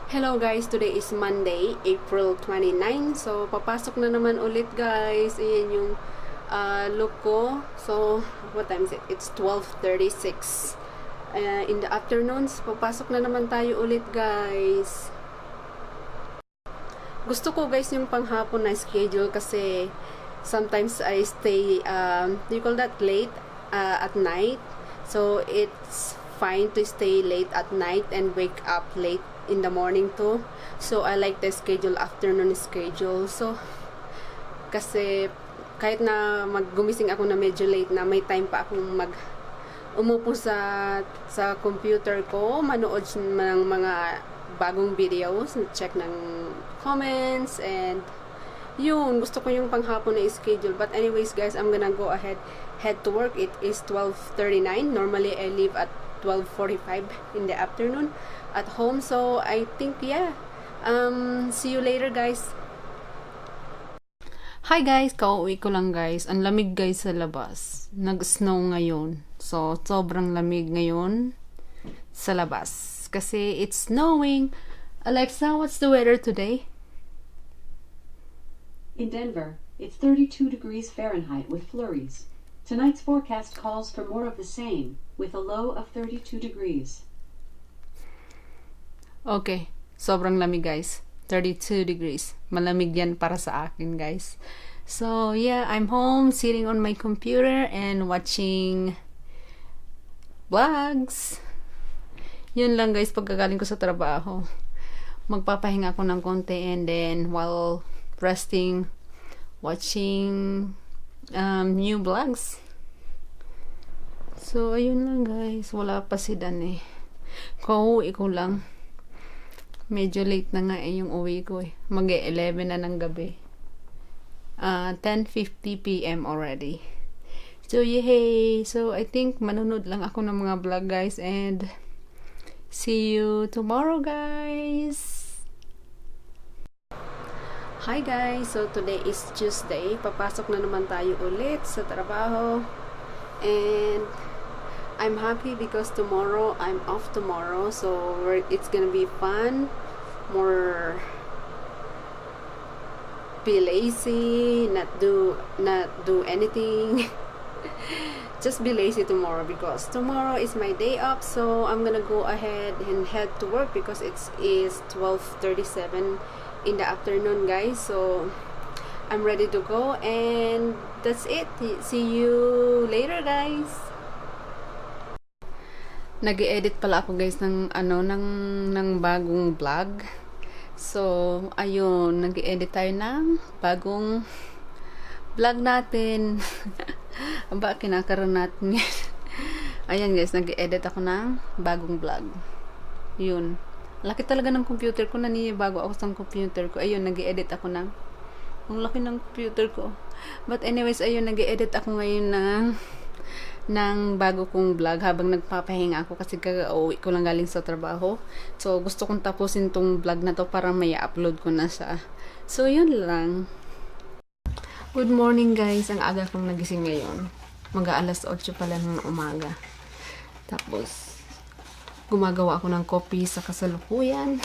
Hello guys, today is Monday, April 29. So, papasok na naman ulit guys. Ayan yung look ko. So, what time is it? It's 12:36 in the afternoons. Papasok na naman tayo ulit guys. Gusto ko guys yung panghapon na schedule kasi sometimes I stay, do you call that late at night? So, it's fine to stay late at night and wake up late in the morning too. So I like the afternoon schedule. So kasi kahit na gumising ako na medyo late na, may time pa akong umupo sa computer ko, manood ng mga bagong videos, check ng comments, and yun, gusto ko yung panghapon na schedule. But anyways guys, I'm gonna go ahead, head to work. It is 12:39. Normally I leave at 12:45 in the afternoon at home. So I think see you later guys. Hi guys, kauwi ko lang guys. Ang lamig guys sa labas. Nag-snow ngayon. So sobrang lamig ngayon sa labas kasi it's snowing. Alexa, what's the weather today? In Denver, it's 32 degrees Fahrenheit with flurries. Tonight's forecast calls for more of the same, with a low of 32 degrees. Okay, sobrang lamig guys. 32 degrees. Malamig yan para sa akin guys. So yeah, I'm home, sitting on my computer and watching vlogs. Yun lang guys, pagkagaling ko sa trabaho. Magpapahinga ako ng konti and then while resting, watching new vlogs. So ayun lang guys, wala pa si Dan eh. Kauwi ko lang. Medyo late na nga yung uwi ko eh. Mag-11 na ng gabi. 10:50 PM already. So yay! So I think manunod lang ako ng mga vlog guys, and see you tomorrow guys! Hi guys! So today is Tuesday. Papasok na naman tayo ulit sa trabaho. And I'm happy because tomorrow, I'm off tomorrow. So it's gonna be fun. More be lazy, not do anything. Just be lazy tomorrow because tomorrow is my day off. So I'm gonna go ahead and head to work because it is 12:37 in the afternoon guys. So I'm ready to go, and that's it. See you later guys. Nag-edit pala ako guys ng ng bagong vlog. So ayun, nag-edit tayo ng bagong vlog natin. Aba, kinakaroon natin yan. Ayan guys, nag-edit ako ng bagong vlog. Yun, laki talaga ng computer ko, nanibago ako sa computer ko. Ayun, nag-edit ako ng, ang laki ng computer ko. But anyways, ayun, nag-edit ako ngayon ng bago kong vlog habang nagpapahinga ako kasi kaka-uwi ko lang galing sa trabaho. So gusto kong tapusin tong vlog na to para may upload ko na siya. So yun lang. Good morning guys. Ang aga kong nagising ngayon. Mag-aalas 8 pa lang ng umaga. Tapos gumagawa ako ng coffee sa kasalukuyan.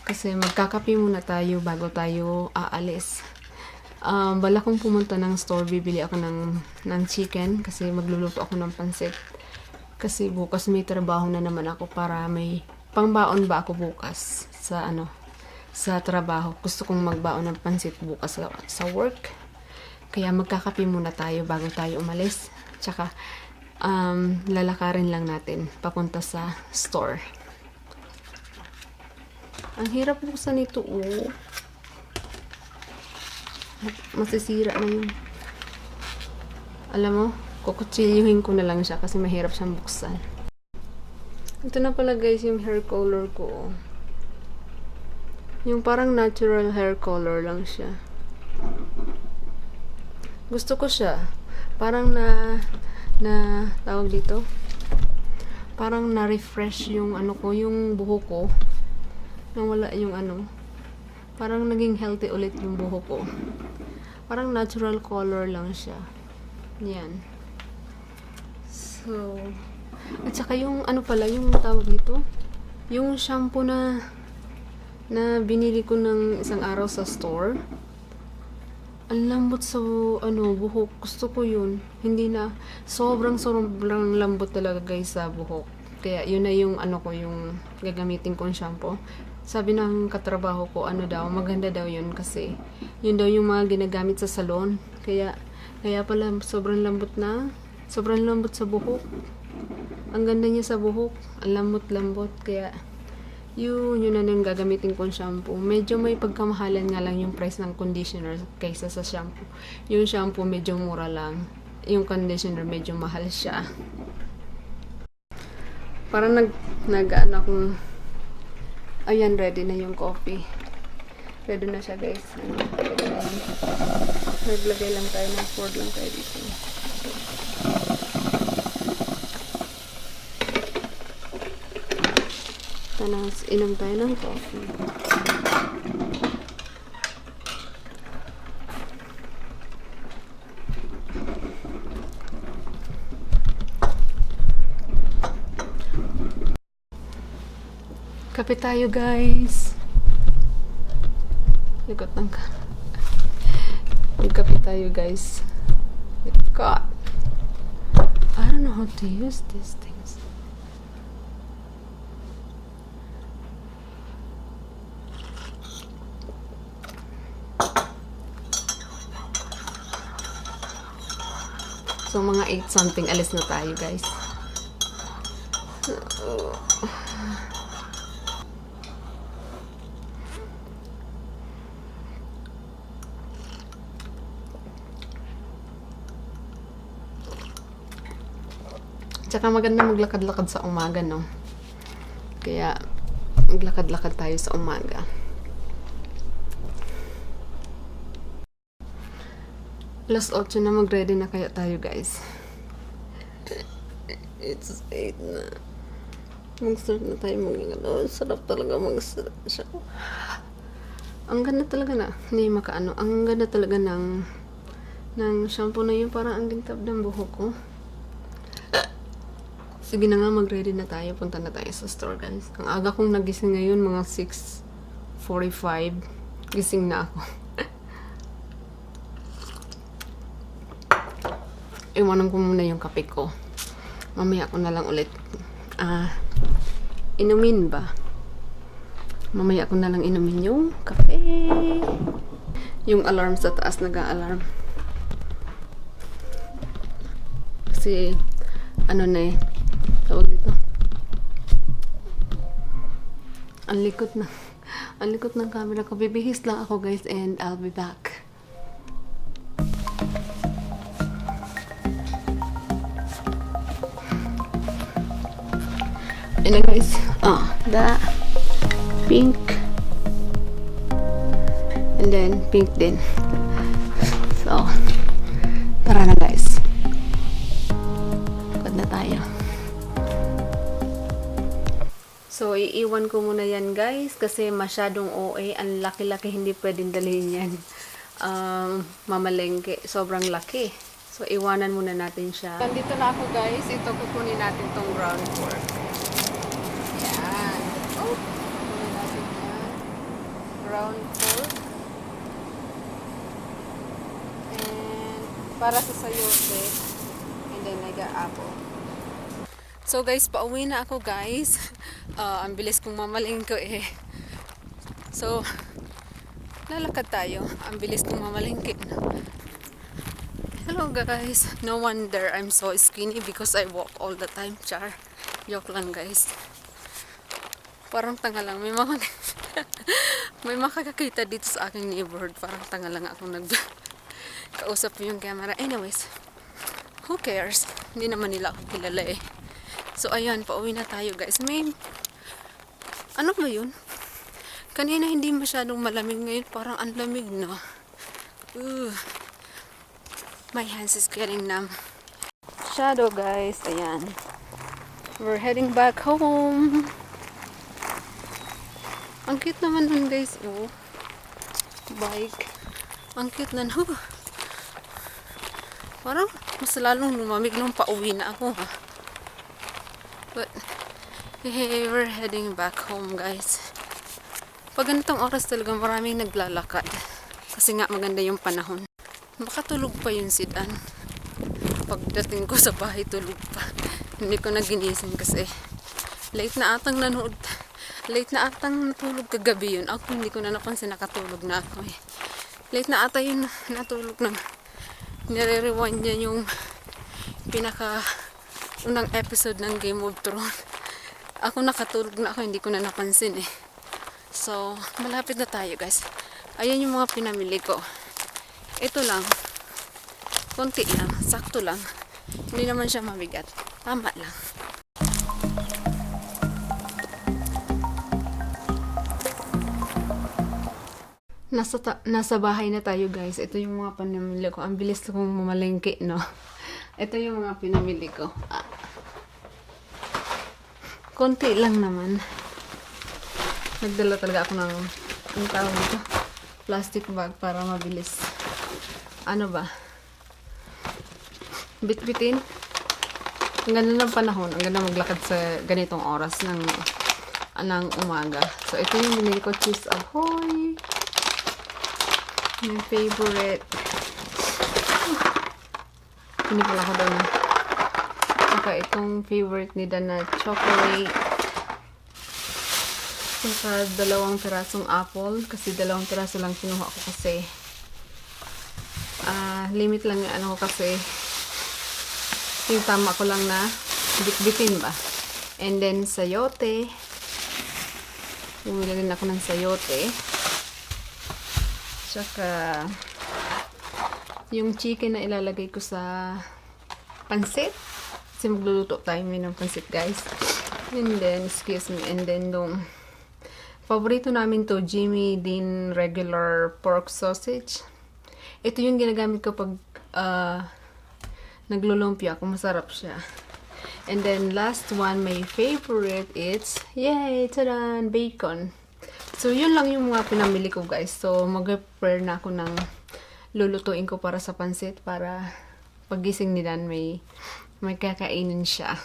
Kasi magkakape muna tayo bago tayo aalis. Bala kong pumunta ng store, bibili ako ng chicken kasi magluluto ako ng pansit. Kasi bukas may trabaho na naman ako para may pangbaon ba ako bukas sa trabaho. Gusto kong magbaon ng pansit bukas sa work. Kaya magkakape muna tayo bago tayo umalis. Tsaka lalakarin lang natin papunta sa store. Ang hirap buksan nito masisira na yun. Alam mo, kukutsilyuhin ko na lang siya kasi mahirap siyang buksan. Ito na pala guys yung hair color ko. Yung parang natural hair color lang siya. Gusto ko siya. Parang tawag dito, parang na-refresh yung yung buhok ko. Nang wala yung parang naging healthy ulit yung buhok ko. Parang natural color lang siya. Yan. So, at saka yung ano pala, yung tawag dito, yung shampoo na binili ko ng isang araw sa store. Ang lambot sa buhok. Gusto ko yun. Hindi na, sobrang lambot talaga guys sa buhok. Kaya yun na yung yung gagamitin kong shampoo. Sabi ng katrabaho ko, maganda daw yun kasi yun daw yung mga ginagamit sa salon. Kaya pala sobrang lambot sa buhok. Ang ganda niya sa buhok. Ang lambot-lambot. Kaya yun na yung gagamitin kong shampoo. Medyo may pagkamahalan nga lang yung price ng conditioner kaysa sa shampoo. Yung shampoo medyo mura lang. Yung conditioner medyo mahal siya. Parang akong ayan, ready na yung coffee. Ready na siya guys. Ready na yan. Naglagay lang tayo ng cord lang tayo dito. Tapos inom tayo ng coffee. Kape tayo guys. Likot ng magkape tayo guys. God, I don't know how to use these things. So mga 8 something alis na tayo guys. Tsaka maganda maglakad-lakad sa umaga, no? Kaya, maglakad-lakad tayo sa umaga. Alas 8 na, mag-ready na kaya tayo, guys. It's 8 na. Mag-start na tayo sarap talaga mag-start siya. Ang ganda talaga na. Hindi makaano. Ang ganda talaga ng shampoo na yun. Parang ang gintab ng buhok ko. Sige na nga, mag-ready na tayo. Punta na tayo sa store, guys. Ang aga kong nagising ngayon, mga 6:45. Gising na ako. Iwanan ko muna yung kape ko. Mamaya ko na lang ulit. Inumin ba? Mamaya ko na lang inumin yung kape. Yung alarm sa taas, nag-a-alarm. Kasi, tawag dito. Ang likot ng camera ko. Bibihis lang ako guys and I'll be back. Ayan guys. The pink. And then pink din. So, tara na guys. Pagod na tayo. So, iiwan ko muna yan guys kasi masyadong OA. Ang laki-laki, hindi pwedeng dalhin yan. Mamalengke. Sobrang laki. So, iwanan muna natin siya. Nandito na ako guys. Ito, kukunin natin tong ground fork. Yan. Oh! Kukunin natin yan. Ground fork. And, para sa sayote. And then, nag-apple. So guys, pauwi na ako guys. Ang bilis kong mamalengke eh. So, lalakad tayo. Ang bilis kong mamalengke. Hello guys. No wonder I'm so skinny because I walk all the time. Char. Joke lang guys. Parang tanga lang. May makakakita dito sa aking neighborhood. Parang tanga lang akong kausap yung camera. Anyways, who cares? Hindi naman nila ako kilala eh. So, ayan, pauwi na tayo, guys. Ano ba yun? Kanina hindi masyadong malamig, ngayon parang ang lamig na. My hands is getting numb. Shadow, guys. Ayan. We're heading back home. Ang cute naman nun, guys. Oh. Bike. Ang cute nun. Parang mas lalong lumamig nung pauwi na ako, ha. But, hey, we're heading back home, guys. Pag ganitong oras talaga maraming naglalakad. Kasi nga maganda yung panahon. Makatulog pa yung sidan. Pagdating ko sa bahay, tulog pa. Hindi ko na ginising kasi late na atang nanood. Late na atang natulog kagabi yun. Ako hindi ko na napansin nakatulog na ako eh. Late na ata yun natulog na. Nire-rewind niya yung pinaka unang episode ng Game of Thrones. Ako nakatulog na ako, hindi ko na napansin eh. So, malapit na tayo guys. Ayan yung mga pinamili ko. Ito lang. Konti lang. Sakto lang. Hindi naman siya mabigat. Tama lang. Nasa bahay na tayo guys. Ito yung mga pinamili ko. Ang bilis kong mamalengke, no? Ito yung mga pinamili ko. Konti lang naman. Nagdala talaga ako ng ang tawag dito, plastic bag para mabilis. Ano ba? Bitbitin. Ang ganda ng panahon. Ang ganda maglakad sa ganitong oras ng umaga. So, ito yung binili ko. Cheese ahoy. My favorite. Hindi pala ko doon. Saka itong favorite ni Dan na chocolate. Saka 2 pirasong apple. Kasi 2 piraso lang kinuha ko kasi limit lang yung ano ko kasi yung tama ko lang na bitbitin ba. And then sayote. Bumili din ako ng sayote. Saka yung chicken na ilalagay ko sa pansit. Kasi magluluto tayo ng pansit guys. And then, excuse me, and then dong paborito namin to, Jimmy Dean regular pork sausage. Ito yung ginagamit ko pag naglulumpia ako. Masarap siya. And then last one, my favorite, it's yay, tadan, bacon. So yun lang yung mga pinamili ko guys. So mag-prepare na ako ng lulutuin ko para sa pansit para paggising ni Dan may kakainin siya.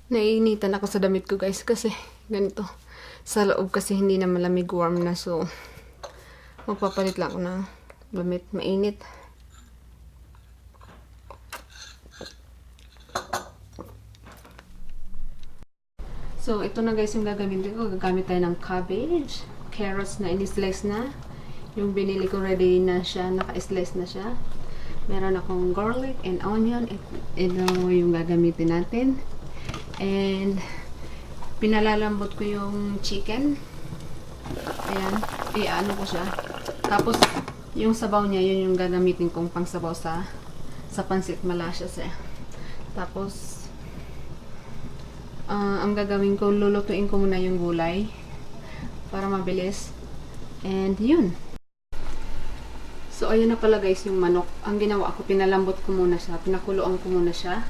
Nainitan ako sa damit ko guys kasi ganito. Sa loob kasi hindi na malamig, warm na. So, magpapalit lang ako ng damit. Mainit. So, ito na guys yung gagamitin ko. Gagamit tayo ng cabbage, carrots na in-slice na. Yung binili ko ready na siya, naka-slice na siya. Meron akong garlic and onion. Ito yung gagamitin natin. And pinalalambot ko yung chicken. Ayan. Ano ko siya. Tapos, yung sabaw niya, yun yung gagamitin kong pangsabaw sa pansit. Malasya siya. Tapos, ang gagawin ko, lulutuin ko muna yung gulay para mabilis. And yun. So, ayun na pala guys yung manok. Ang ginawa ko, pinalambot ko muna siya. Pinakuloan ko muna siya.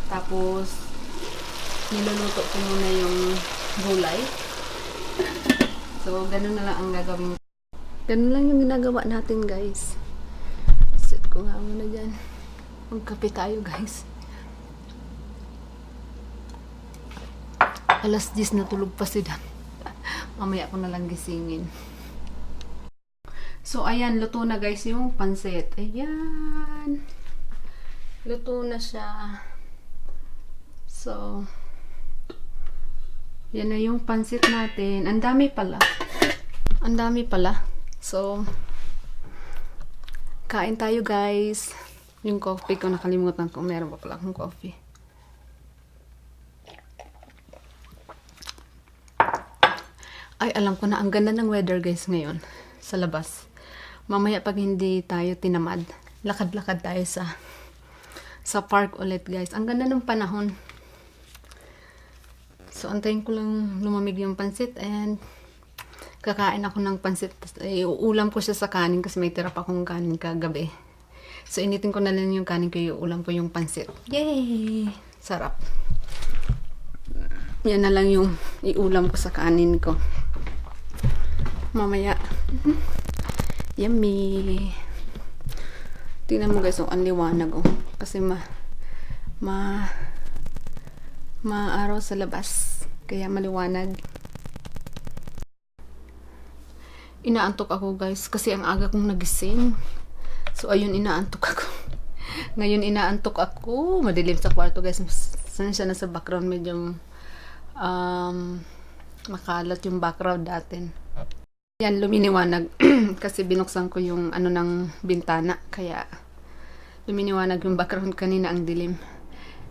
Tapos, niluluto ko muna yung gulay. So, ganun na lang ang gagawin. Ganun lang yung ginagawa natin guys. Set ko nga muna dyan. Magkape tayo guys. Alas 10 na tulog pa si Dan. Mamaya ko na lang gisingin. So, ayan. Luto na guys yung pansit. Ayan. Luto na siya. So, yan na yung pansit natin. Ang dami pala. Ang dami pala. So, kain tayo guys. Yung coffee ko, nakalimutan ko. Meron pa pala akong coffee. Ay, alam ko na. Ang ganda ng weather guys ngayon. Sa labas. Mamaya pag hindi tayo tinamad, lakad-lakad tayo sa park ulit guys. Ang ganda ng panahon. So, antayin ko lang lumamig yung pansit and kakain ako ng pansit. Iuulam ko siya sa kanin kasi may tira pa akong kanin kagabi. So, initin ko na lang yung kanin ko, iuulam ko yung pansit. Yay! Sarap. Yan na lang yung iulam ko sa kanin ko. Mamaya. Yummy! Tingnan mo guys, ang liwanag oh. Kasi Maaraw sa labas. Kaya maliwanag. Inaantok ako guys kasi ang aga kong nagising. So ayun, inaantok ako. Ngayon inaantok ako. Madilim sa kwarto guys. Saan siya nasa background, medyo makalat yung background natin. Yan, luminiwanag kasi binuksan ko yung ano ng bintana, kaya luminiwanag yung background. Kanina ang dilim.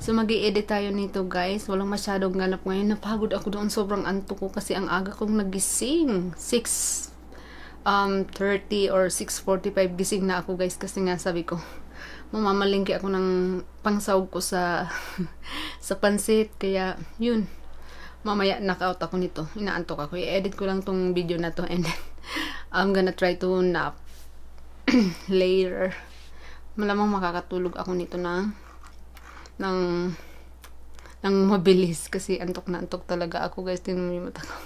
So mag-i-edit tayo nito guys. Walang masyadong ganap ngayon. Napagod ako doon, sobrang antok ko kasi ang aga kong nagising. 6:30 or 6:45 gising na ako guys, kasi nga sabi ko mamamalengke ako ng pangsahog ko sa sa pansit, kaya yun, mamaya knock-out ako nito. Inaantok ako. I-edit ko lang tong video na to and then I'm gonna try to nap later. Malamang makakatulog ako nito ng mabilis kasi antok na antok talaga ako guys. Tingnan mo yung mata ko.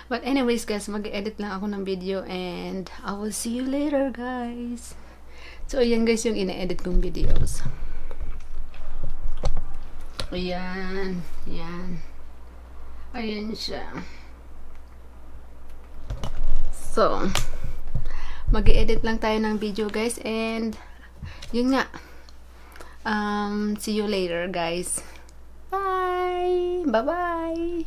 But anyways guys, mag-edit lang ako ng video and I will see you later guys. So ayan guys yung ina-edit kong videos. Ayan. Ayan. Ayan siya. So mag-edit lang tayo ng video guys and yun nga. See you later guys. Bye! Bye-bye!